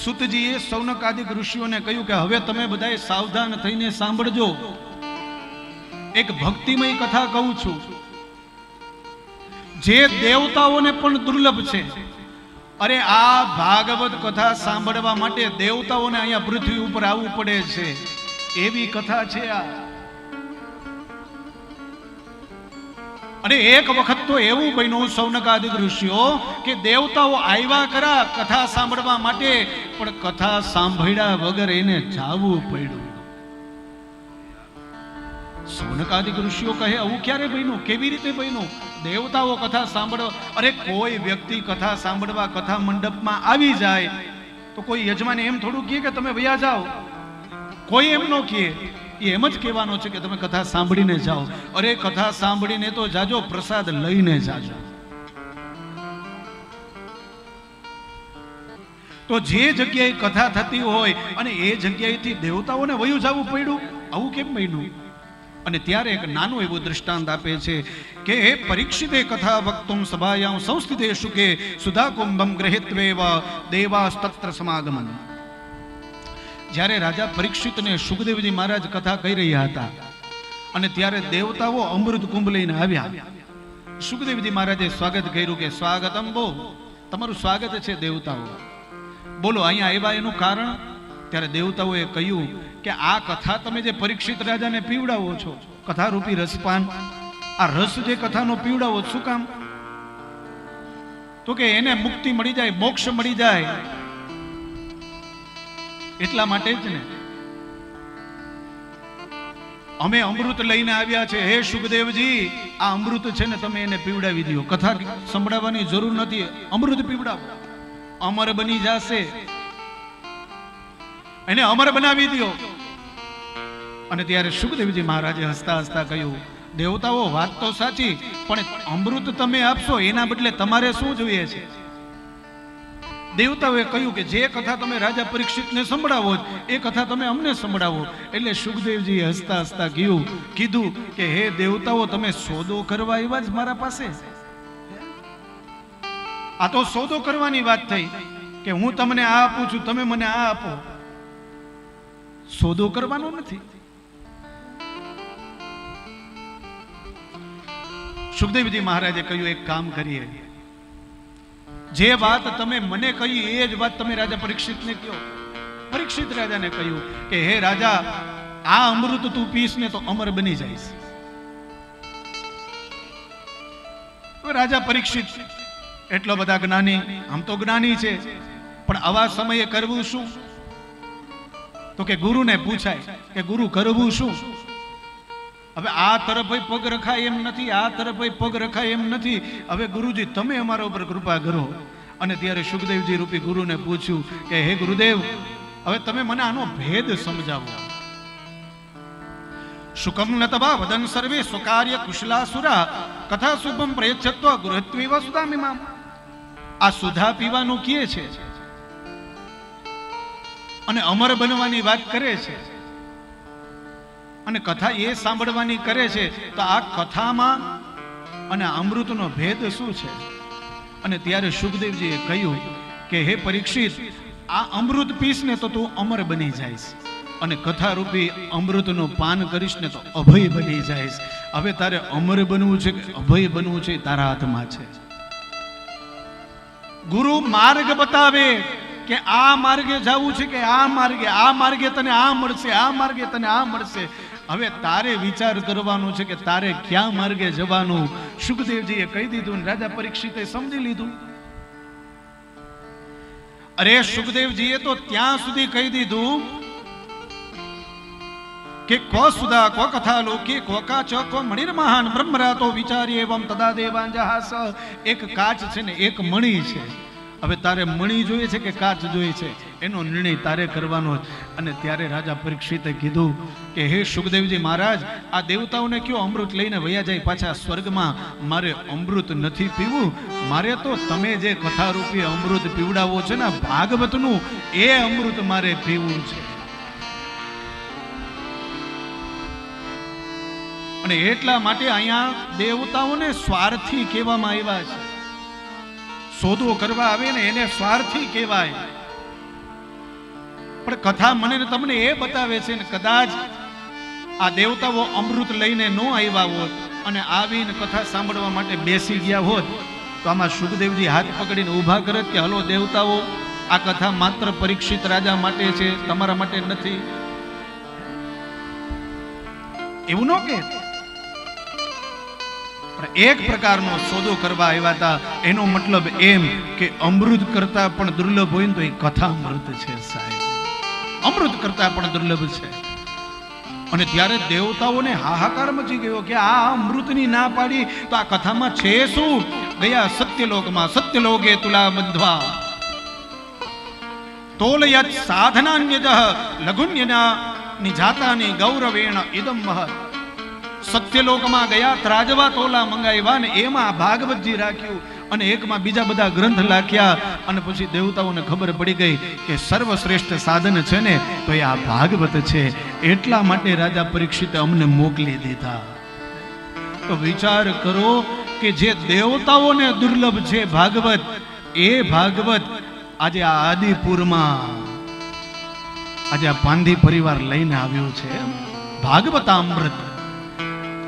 સુતજીએ સૌનકાદિક ઋષિઓને કહ્યું કે હવે તમે બધાએ સાવધાન થઈને સાંભળજો, એક ભક્તિમય કથા કહું છું, જે દેવતાઓને પણ દુર્લભ છે. અરે આ ભાગવત કથા સાંભળવા માટે દેવતાઓને અહીંયા પૃથ્વી ઉપર આવવું પડે છે, એવી કથા છે આ. અને એક વખત તો એવું બન્યું સૌનકાદિક ઋષિઓ કે દેવતાઓ આવ્યા ખરા કથા સાંભળવા માટે, પણ કથા સાંભળ્યા વગર એને જાવું પડ્યું. સૌનકાદિક ઋષિઓ કહે આવું ક્યારે બન્યું, કેવી રીતે બન્યું? દેવતાઓ કથા સાંભળવા, અરે કોઈ વ્યક્તિ કથા સાંભળવા કથા મંડપમાં આવી જાય તો કોઈ યજમાન એમ થોડું કહે કે તમે વયા જાઓ, કોઈ એમ ન કહે. એમ જ કહેવાનો છે કે તમે કથા સાંભળીને જાઓ. અરે કથા સાંભળીને તો જાજો, પ્રસાદ લઈને જાજો. તો જે જગ્યાએ કથા થતી હોય અને એ જગ્યાએથી દેવતાઓને વયું જવું પડ્યું, આવું કેમ બન્યું? અને ત્યારે એક નાનું એવું દૃષ્ટાંત આપે છે કે પરીક્ષિતે કથા વક્તુમ સભાયામ સંસ્થિતે શુકે સુધા કુંભમ ગ્રહિત્વેવ દેવાસ્તત્ર સમાગમન. જ્યારે રાજા પરીક્ષિતને સુખદેવજી મહારાજ કથા કહી રહ્યા હતા અને ત્યારે દેવતાઓ અમૃત કુંભ લઈને આવ્યા. સુખદેવજી મહારાજે સ્વાગત કર્યું કે સ્વાગતમ, બો તમારું સ્વાગત છે દેવતાઓ, બોલો અહીંયા આવ્યા એનું કારણ. ત્યારે દેવતાઓએ કહ્યું કે આ કથા તમે જે પરીક્ષિત રાજાને પીવડાવો છો, કથા રૂપી રસપાન, આ રસ જે કથાનો પીવડાવો શું કામ? તો કે એને મુક્તિ મળી જાય, મોક્ષ મળી જાય, એટલા માટે જ ને અમે અમૃત લઈને આવ્યા છે. હે સુખદેવજી, આ અમૃત છે ને તમે એને પીવડાવી દો, કથા સંભળાવવાની જરૂર નથી, અમૃત પીવડાવો, અમર બની જશે, એને અમર બનાવી દો. અને ત્યારે સુખદેવજી મહારાજે હસતા હસતા કહ્યું, દેવતાઓ વાત તો સાચી, પણ અમૃત તમે આપશો એના બદલે તમારે શું જોઈએ છે? દેવતાઓએ કહ્યું કે જે કથા તમે રાજા પરીક્ષિતને સંભળાવો એ કથા તમે અમને સંભળાવો. એટલે સુખદેવજી હસતા હસતા કીધું કે હે દેવતાઓ, તમે સોદો કરવા આવ્યા જ મારા પાસે? આ તો સોદો કરવાની વાત થઈ કે હું તમને આ આપું છું, તમે મને આ આપો. સોદો કરવાનો નથી. સુખદેવજી મહારાજે કહ્યું એક કામ કરીએ, જે વાત તમે મને કહી એ જ વાત તમે રાજા પરીક્ષિતને કહો. પરીક્ષિત રાજાને કહ્યું કે હે રાજા, આ અમૃત તું પીસ ને તો અમર બની જઈશ. રાજા પરીક્ષિત એટલો બધા જ્ઞાની, આમ તો જ્ઞાની છે, પણ આવા સમયે કરવું શું? તો કે ગુરુને પૂછાય કે ગુરુ કરવું શું? હવે આ તરફ પગ રખાય એમ નથી, આ તરફ પગ રખાય એમ નથી. હવે ગુરુજી તમે અમારા ઉપર કૃપા કરો. અને ત્યારે સુખદેવજી રૂપી ગુરુને પૂછ્યું કે હે ગુરુદેવ, હવે તમે મને આનો ભેદ સમજાવો. સુકમ નતવા વદન સર્વે સ્વકાર્ય કુશલાસુરા કથા શુભમ પ્રયચ્છત્વ ગૃહત્વેવ સુધામિમામ. આ સુધા પીવાનું કહે છે અને અમર બનવાની વાત કરે છે અને કથા એ સાંભળવાની કરે છે, તો આ કથામાં અને અમૃતનો ભેદ શું છે? અને ત્યારે સુખદેવજીએ કહ્યું કે હે પરીક્ષિત, આ અમૃત પીશ ને તો તું અમર બની જઈશ, અને કથા રૂપી અમૃતનું પાન કરીશ ને તો અભય બની જઈશ. હવે તારે અમર બનવું છે કે અભય બનવું છે તારા હાથમાં છે. ગુરુ માર્ગ બતાવે કે આ માર્ગે જવું છે કે આ માર્ગે તને આ મળશે, આ માર્ગે તને આ મળશે. હવે તારે વિચાર કરવાનો છે કે તારે ક્યાં માર્ગે જવાનું. સુખદેવજીએ કહી દીધું, રાજા પરીક્ષિતે સમજી લીધું. અરે સુખદેવજીએ તો ત્યાં સુધી કહી દીધું કે કો સુધા કો કથા લોકે કો કાચ કો મણિર મહાન બ્રહ્મરાતો વિચારી એવમ તદા દેવાંજહાસ. એક કાચ છે ને એક મણિ છે. હવે તારે મણિ જોઈએ છે કે કાચ જોઈએ છે, એનો નિર્ણય તારે કરવાનો. અને ત્યારે રાજા પરીક્ષિતે કીધું કે હે સુખદેવજી મહારાજ, આ દેવતાઓને કયો અમૃત લઈને વયા જાય પાછા સ્વર્ગમાં, મારે અમૃત નથી પીવું, મારે તો તમે જે કથા રૂપી અમૃત પીવડાવો છે ને ભાગવતનું, એ અમૃત મારે પીવું છે. અને એટલા માટે અહીંયા દેવતાઓને સ્વાર્થી કહેવામાં આવ્યા છે. સોદો કરવા આવે ને એને સ્વાર્થી કહેવાય. પણ કથા મને ને તમને એ બતાવે છે ને કદાચ આ દેવતાઓ અમૃત લઈને ન આવ્યા હોત અને આવીને કથા સાંભળવા માટે બેસી ગયા હોત તો આમાં સુખદેવજી હાથ પકડીને ઊભા કરત કે હલો દેવતાઓ, આ કથા માત્ર પરીક્ષિત રાજા માટે છે, તમારા માટે નથી. એવું ન કે એક પ્રકારનો સોદો કરવા આવ્યા હતા. એનો મતલબ એમ કે અમૃત કરતા પણ દુર્લભ હોય ને તો એ કથા અમૃત છે સાહેબ, અમૃત કરતા પણ દુર્લભ છે. અને ત્યારે દેવતાઓને હાહાકાર મચી ગયો કે આ અમૃતની ના પાડી તો આ કથામાં છે શું? ગયા સત્યલોકમાં, સત્યલોકે તુલા બંધવા તોલયત સાધનાન્યજઃ લઘુન્યના નિજાતાની ગૌરવેણ ઇદમ મહત. સત્યલોકમાં ગયા, ત્રાજવા તોલા મંગાવ્યા ને એમાં ભાગવતજી રાખ્યું અને એકમાં બીજા બધા ગ્રંથ લાખ્યા. અને પછી દેવતાઓને ખબર પડી ગઈ કે સર્વશ્રેષ્ઠ સાધન છે ને તો એ આ ભાગવત છે. એટલા માટે રાજા પરીક્ષિતે અમને મોકલી દીધા. તો વિચાર કરો કે જે દેવતાઓને દુર્લભ છે ભાગવત, એ ભાગવત આજે આ આદિપુરમાં આજે આ પાંધી પરિવાર લઈને આવ્યો છે ભાગવતામૃત.